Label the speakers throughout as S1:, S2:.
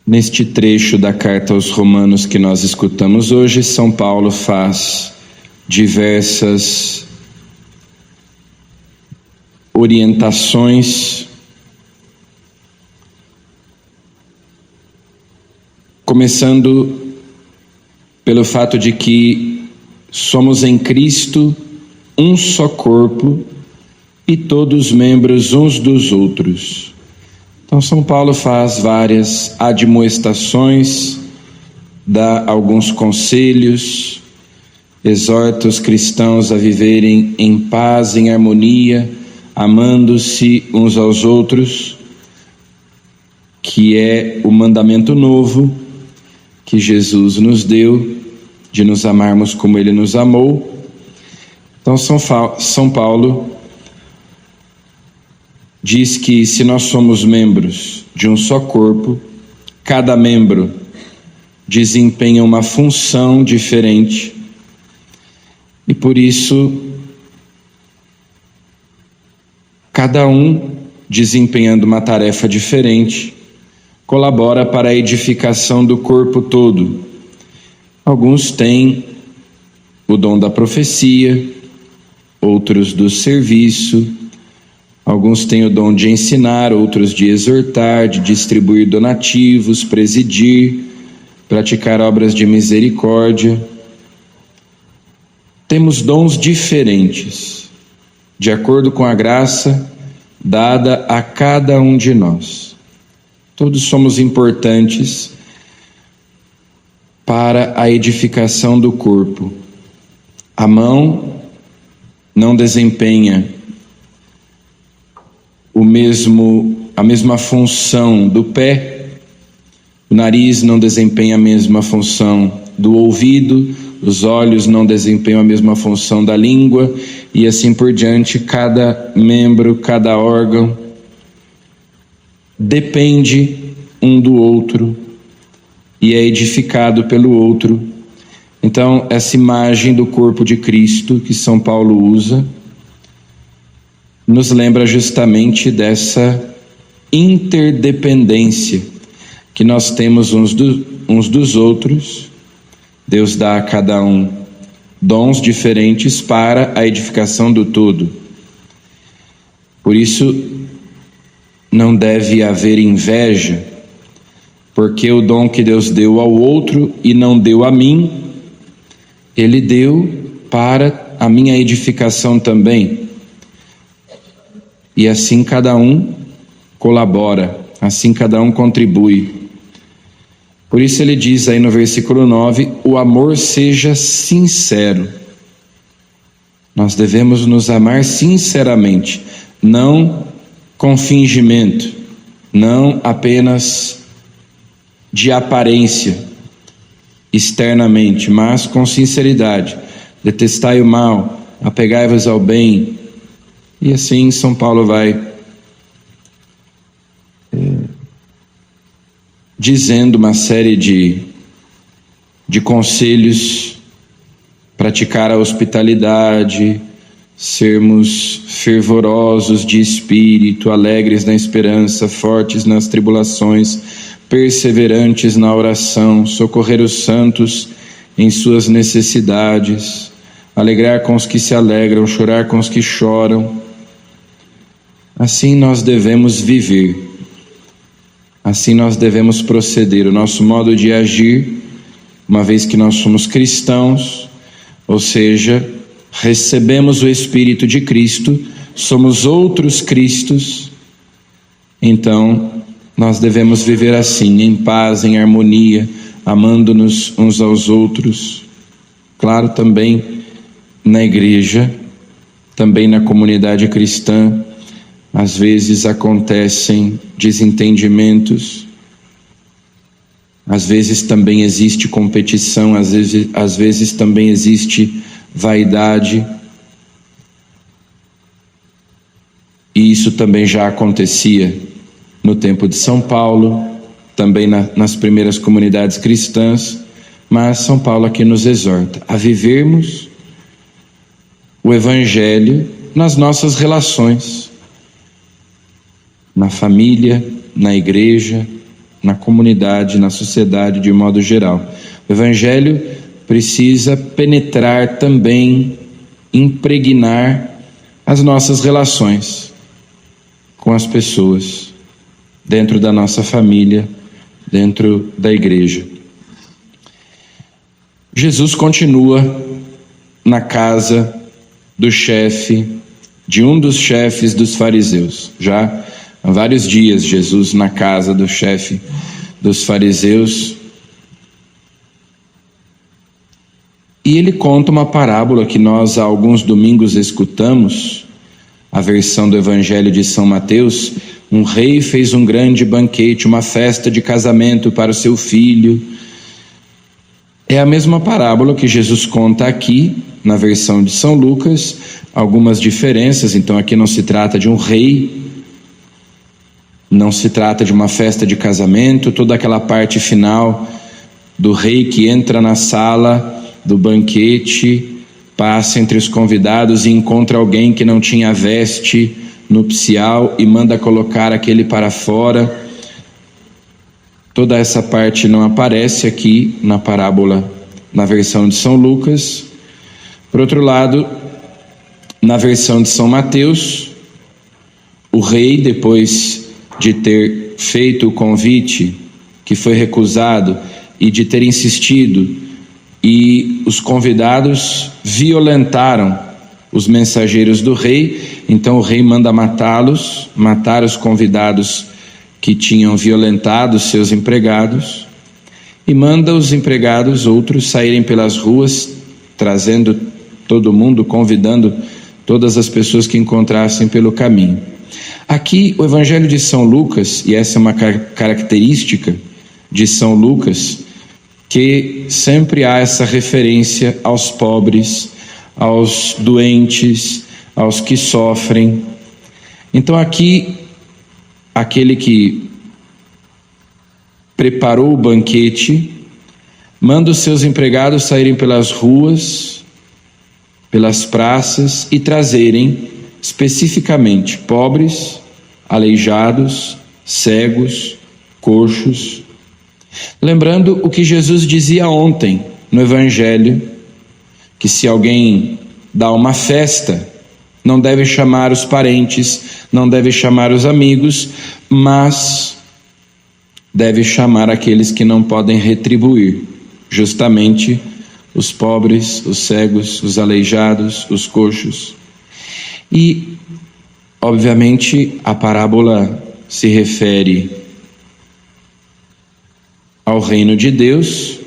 S1: Neste trecho da carta aos Romanos que nós escutamos hoje, São Paulo faz diversas orientações, começando pelo fato de que somos em Cristo um só corpo e todos membros uns dos outros. Então São Paulo faz várias admoestações, dá alguns conselhos, exorta os cristãos a viverem em paz, em harmonia, amando-se uns aos outros, que é o mandamento novo que Jesus nos deu, de nos amarmos como Ele nos amou. Então São Paulo diz que se nós somos membros de um só corpo, cada membro desempenha uma função diferente e por isso cada um desempenhando uma tarefa diferente colabora para a edificação do corpo todo. Alguns têm o dom da profecia, outros do serviço, alguns têm o dom de ensinar, outros de exortar, de distribuir donativos, presidir, praticar obras de misericórdia. Temos dons diferentes, de acordo com a graça dada a cada um de nós. Todos somos importantes para a edificação do corpo. A mão não desempenha a mesma função do pé, o nariz não desempenha a mesma função do ouvido, os olhos não desempenham a mesma função da língua, e assim por diante. Cada membro, cada órgão depende um do outro e é edificado pelo outro. Então, essa imagem do corpo de Cristo que São Paulo usa nos lembra justamente dessa interdependência que nós temos uns dos outros. Deus dá a cada um dons diferentes para a edificação do todo. Por isso, não deve haver inveja, porque o dom que Deus deu ao outro e não deu a mim, Ele deu para a minha edificação também. E assim cada um colabora, assim cada um contribui. Por isso ele diz aí no versículo 9, o amor seja sincero. Nós devemos nos amar sinceramente, não com fingimento, não apenas de aparência, externamente, mas com sinceridade. Detestai o mal, apegai-vos ao bem. E assim São Paulo vai dizendo uma série de conselhos: praticar a hospitalidade, sermos fervorosos de espírito, alegres na esperança, fortes nas tribulações, perseverantes na oração, socorrer os santos em suas necessidades, alegrar com os que se alegram, chorar com os que choram. Assim nós devemos viver, assim nós devemos proceder. O nosso modo de agir, uma vez que nós somos cristãos, ou seja, recebemos o Espírito de Cristo, somos outros Cristos, então nós devemos viver assim, em paz, em harmonia, amando-nos uns aos outros. Claro, também na igreja, também na comunidade cristã, às vezes acontecem desentendimentos, às vezes também existe competição, às vezes também existe vaidade, e isso também já acontecia no tempo de São Paulo, também nas primeiras comunidades cristãs, mas São Paulo aqui nos exorta a vivermos o Evangelho nas nossas relações, na família, na igreja, na comunidade, na sociedade de modo geral. O Evangelho precisa penetrar também, impregnar as nossas relações com as pessoas, dentro da nossa família, dentro da igreja. Jesus continua na casa do chefe, de um dos chefes dos fariseus. Já há vários dias Jesus na casa do chefe dos fariseus. E ele conta uma parábola que nós há alguns domingos escutamos, a versão do Evangelho de São Mateus. Um rei fez um grande banquete, uma festa de casamento para o seu filho. É a mesma parábola que Jesus conta aqui, na versão de São Lucas, algumas diferenças. Então aqui não se trata de um rei, não se trata de uma festa de casamento, toda aquela parte final do rei que entra na sala do banquete, passa entre os convidados e encontra alguém que não tinha veste nupcial e manda colocar aquele para fora. Toda essa parte não aparece aqui na parábola, na versão de São Lucas. Por outro lado, na versão de São Mateus, o rei, depois de ter feito o convite, que foi recusado, e de ter insistido, e os convidados violentaram os mensageiros do rei, então o rei manda matá-los, matar os convidados que tinham violentado seus empregados, e manda os empregados outros saírem pelas ruas, trazendo todo mundo, convidando todas as pessoas que encontrassem pelo caminho. Aqui o Evangelho de São Lucas, e essa é uma característica de São Lucas, que sempre há essa referência aos pobres, aos doentes, aos que sofrem. Então aqui, aquele que preparou o banquete, manda os seus empregados saírem pelas ruas, pelas praças e trazerem especificamente pobres, aleijados, cegos, coxos. Lembrando o que Jesus dizia ontem no Evangelho, que se alguém dá uma festa, não deve chamar os parentes, não deve chamar os amigos, mas deve chamar aqueles que não podem retribuir, justamente os pobres, os cegos, os aleijados, os coxos. E, obviamente, a parábola se refere ao reino de Deus.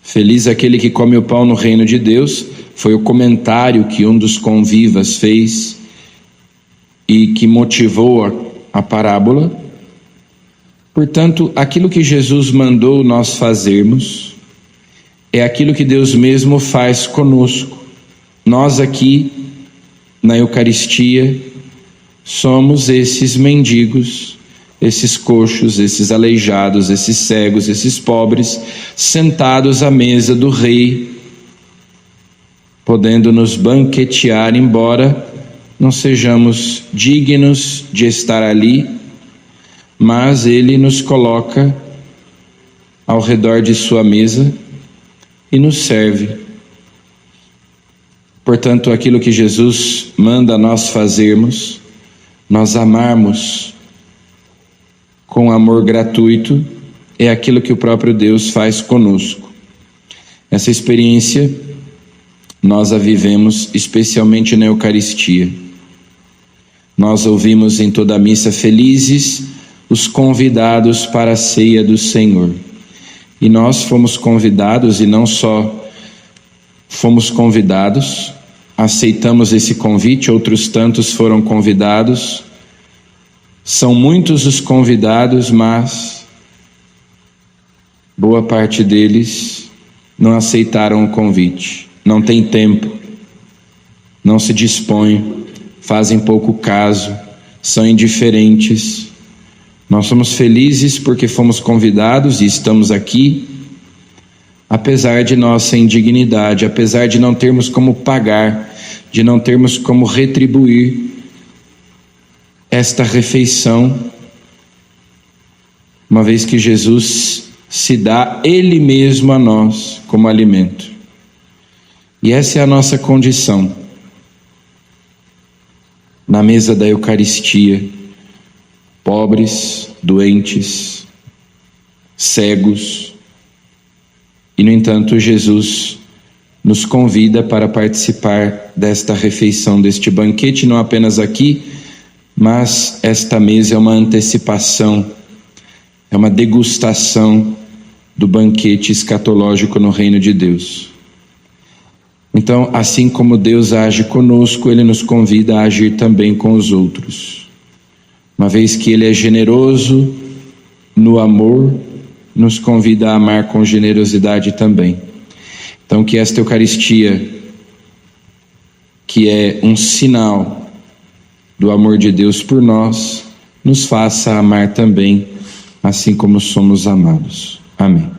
S1: Feliz aquele que come o pão no reino de Deus, foi o comentário que um dos convivas fez e que motivou a parábola. Portanto, aquilo que Jesus mandou nós fazermos é aquilo que Deus mesmo faz conosco. Nós aqui na Eucaristia somos esses mendigos, esses coxos, esses aleijados, esses cegos, esses pobres, sentados à mesa do Rei, podendo nos banquetear, embora não sejamos dignos de estar ali, mas Ele nos coloca ao redor de sua mesa e nos serve. Portanto, aquilo que Jesus manda nós fazermos, nós amarmos com amor gratuito, é aquilo que o próprio Deus faz conosco. Essa experiência nós a vivemos especialmente na Eucaristia. Nós ouvimos em toda a missa: felizes os convidados para a ceia do Senhor. E nós fomos convidados, e não só fomos convidados, aceitamos esse convite, outros tantos foram convidados. São muitos os convidados, mas boa parte deles não aceitaram o convite. Não tem tempo, não se dispõem, fazem pouco caso, são indiferentes. Nós somos felizes porque fomos convidados e estamos aqui, apesar de nossa indignidade, apesar de não termos como pagar, de não termos como retribuir esta refeição uma vez que Jesus se dá Ele mesmo a nós como alimento. E essa é a nossa condição. Na mesa da Eucaristia, pobres, doentes, cegos, e no entanto Jesus nos convida para participar desta refeição, deste banquete, não apenas aqui, mas esta mesa é uma antecipação, é uma degustação do banquete escatológico no reino de Deus. Então, assim como Deus age conosco, Ele nos convida a agir também com os outros. Uma vez que Ele é generoso no amor, nos convida a amar com generosidade também. Então, que esta Eucaristia, que é um sinal do amor de Deus por nós, nos faça amar também, assim como somos amados. Amém.